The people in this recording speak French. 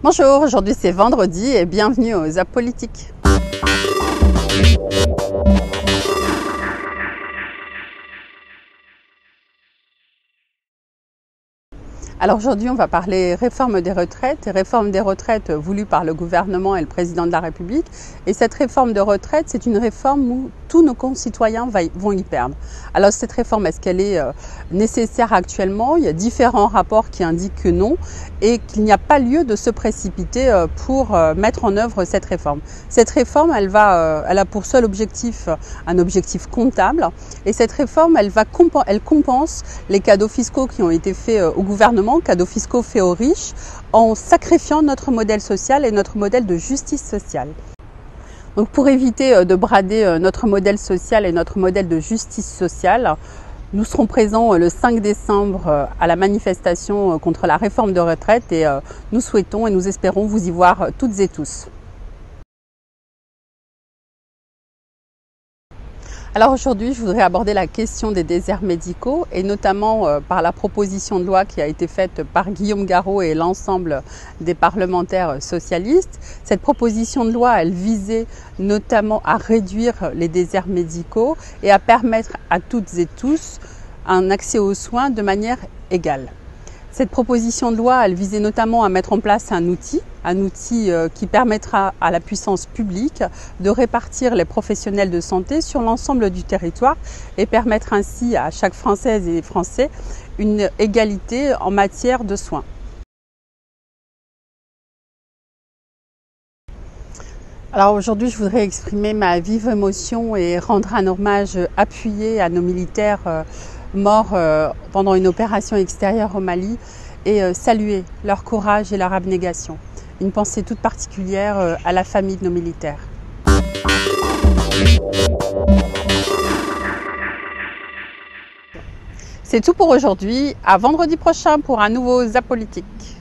Bonjour, aujourd'hui c'est vendredi et bienvenue aux Apolitiques. Alors aujourd'hui on va parler réforme des retraites voulue par le gouvernement et le président de la République. Et cette réforme de retraite, c'est une réforme où tous nos concitoyens vont y perdre. Alors cette réforme, est-ce qu'elle est nécessaire actuellement? Il y a différents rapports qui indiquent que non et qu'il n'y a pas lieu de se précipiter pour mettre en œuvre cette réforme. Cette réforme, elle a pour seul objectif un objectif comptable, et cette réforme, elle compense les cadeaux fiscaux qui ont été faits au gouvernement, cadeaux fiscaux faits aux riches, en sacrifiant notre modèle social et notre modèle de justice sociale. Donc pour éviter de brader notre modèle social et notre modèle de justice sociale, nous serons présents le 5 décembre à la manifestation contre la réforme de retraite et nous souhaitons et nous espérons vous y voir toutes et tous. Alors aujourd'hui, je voudrais aborder la question des déserts médicaux et notamment par la proposition de loi qui a été faite par Guillaume Garot et l'ensemble des parlementaires socialistes. Cette proposition de loi, elle visait notamment à réduire les déserts médicaux et à permettre à toutes et tous un accès aux soins de manière égale. Cette proposition de loi, elle visait notamment à mettre en place un outil qui permettra à la puissance publique de répartir les professionnels de santé sur l'ensemble du territoire et permettre ainsi à chaque Française et Français une égalité en matière de soins. Alors aujourd'hui, je voudrais exprimer ma vive émotion et rendre un hommage appuyé à nos militaires morts pendant une opération extérieure au Mali et saluer leur courage et leur abnégation. Une pensée toute particulière à la famille de nos militaires. C'est tout pour aujourd'hui. À vendredi prochain pour un nouveau Apolitique.